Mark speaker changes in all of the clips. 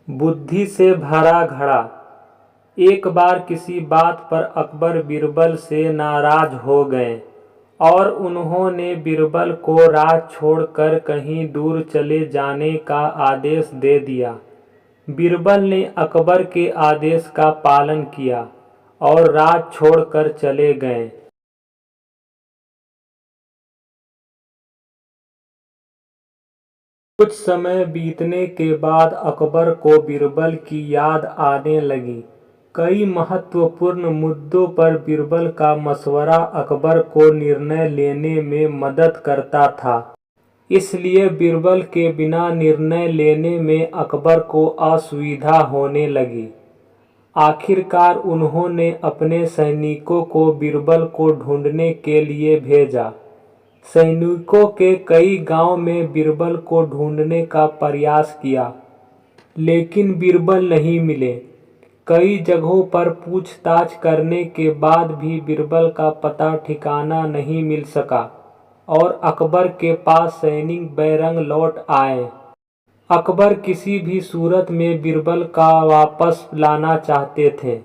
Speaker 1: बुद्धि से भरा घड़ा। एक बार किसी बात पर अकबर बीरबल से नाराज हो गए और उन्होंने बीरबल को राज छोड़कर कहीं दूर चले जाने का आदेश दे दिया। बीरबल ने अकबर के आदेश का पालन किया और राज छोड़कर चले गए। कुछ समय बीतने के बाद अकबर को बीरबल की याद आने लगी। कई महत्वपूर्ण मुद्दों पर बीरबल का मशवरा अकबर को निर्णय लेने में मदद करता था, इसलिए बीरबल के बिना निर्णय लेने में अकबर को असुविधा होने लगी। आखिरकार उन्होंने अपने सैनिकों को बीरबल को ढूंढने के लिए भेजा। सैनिकों के कई गांव में बीरबल को ढूंढने का प्रयास किया, लेकिन बीरबल नहीं मिले। कई जगहों पर पूछताछ करने के बाद भी बीरबल का पता ठिकाना नहीं मिल सका और अकबर के पास सैनिक बेरंग लौट आए। अकबर किसी भी सूरत में बीरबल का वापस लाना चाहते थे।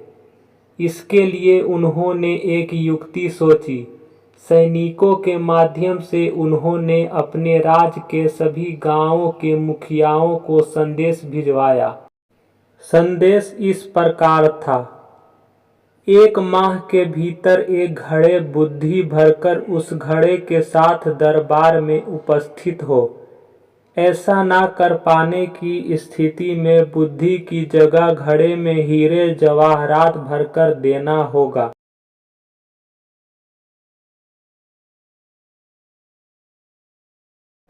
Speaker 1: इसके लिए उन्होंने एक युक्ति सोची। सैनिकों के माध्यम से उन्होंने अपने राज्य के सभी गांवों के मुखियाओं को संदेश भिजवाया। संदेश इस प्रकार था: 1 माह के भीतर एक घड़े बुद्धि भरकर उस घड़े के साथ दरबार में उपस्थित हो। ऐसा ना कर पाने की स्थिति में बुद्धि की जगह घड़े में हीरे जवाहरात भरकर देना होगा।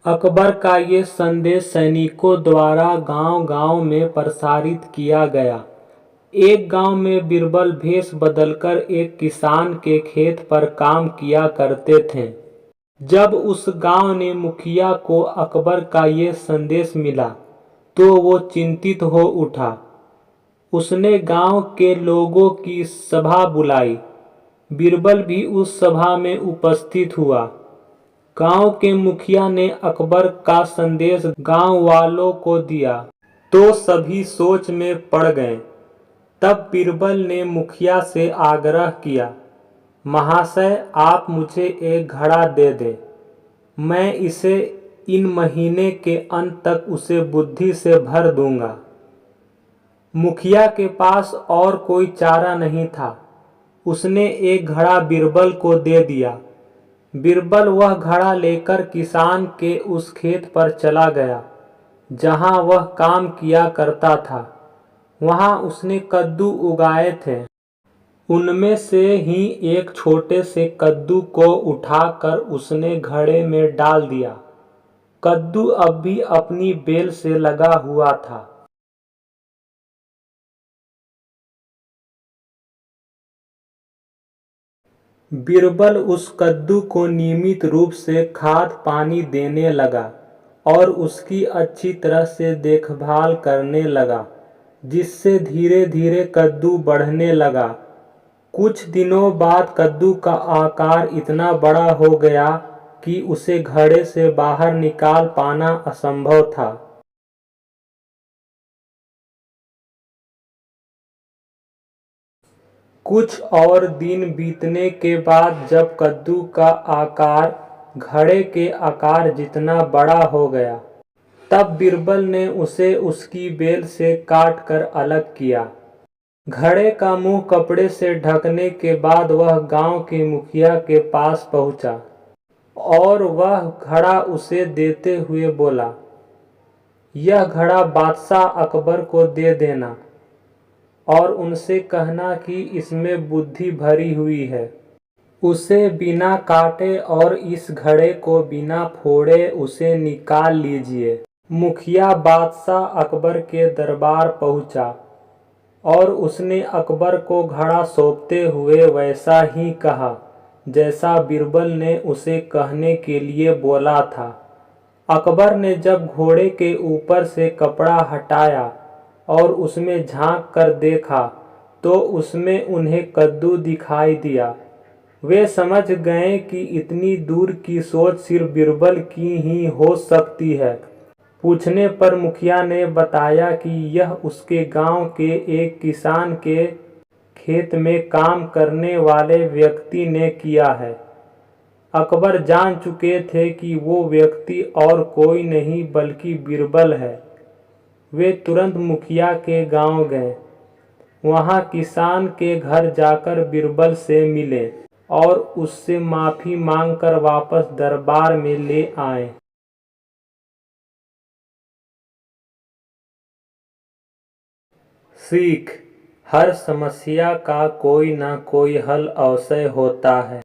Speaker 1: अकबर का ये संदेश सैनिकों द्वारा गांव-गांव में प्रसारित किया गया। एक गांव में बीरबल भेष बदलकर एक किसान के खेत पर काम किया करते थे। जब उस गांव ने मुखिया को अकबर का ये संदेश मिला तो वो चिंतित हो उठा। उसने गांव के लोगों की सभा बुलाई। बीरबल भी उस सभा में उपस्थित हुआ। गांव के मुखिया ने अकबर का संदेश गांव वालों को दिया तो सभी सोच में पड़ गए। तब बीरबल ने मुखिया से आग्रह किया, महाशय, आप मुझे एक घड़ा दे दें। मैं इसे इन महीने के अंत तक उसे बुद्धि से भर दूंगा। मुखिया के पास और कोई चारा नहीं था। उसने एक घड़ा बीरबल को दे दिया। बीरबल वह घड़ा लेकर किसान के उस खेत पर चला गया जहां वह काम किया करता था। वहां उसने कद्दू उगाए थे। उनमें से ही एक छोटे से कद्दू को उठाकर उसने घड़े में डाल दिया। कद्दू अब भी अपनी बेल से लगा हुआ था। बीरबल उस कद्दू को नियमित रूप से खाद पानी देने लगा और उसकी अच्छी तरह से देखभाल करने लगा, जिससे धीरे धीरे कद्दू बढ़ने लगा। कुछ दिनों बाद कद्दू का आकार इतना बड़ा हो गया कि उसे घड़े से बाहर निकाल पाना असंभव था। कुछ और दिन बीतने के बाद जब कद्दू का आकार घड़े के आकार जितना बड़ा हो गया, तब बीरबल ने उसे उसकी बेल से काट कर अलग किया। घड़े का मुंह कपड़े से ढकने के बाद वह गांव के मुखिया के पास पहुंचा और वह घड़ा उसे देते हुए बोला, यह घड़ा बादशाह अकबर को दे देना और उनसे कहना कि इसमें बुद्धि भरी हुई है। उसे बिना काटे और इस घड़े को बिना फोड़े उसे निकाल लीजिए। मुखिया बादशाह अकबर के दरबार पहुंचा और उसने अकबर को घड़ा सौंपते हुए वैसा ही कहा जैसा बीरबल ने उसे कहने के लिए बोला था। अकबर ने जब घोड़े के ऊपर से कपड़ा हटाया और उसमें झांक कर देखा तो उसमें उन्हें कद्दू दिखाई दिया। वे समझ गए कि इतनी दूर की सोच सिर्फ बीरबल की ही हो सकती है। पूछने पर मुखिया ने बताया कि यह उसके गांव के एक किसान के खेत में काम करने वाले व्यक्ति ने किया है। अकबर जान चुके थे कि वो व्यक्ति और कोई नहीं बल्कि बीरबल है। वे तुरंत मुखिया के गांव गए। वहां किसान के घर जाकर बीरबल से मिले और उससे माफी मांगकर वापस दरबार में ले आए। सीख: हर समस्या का कोई ना कोई हल अवश्य होता है।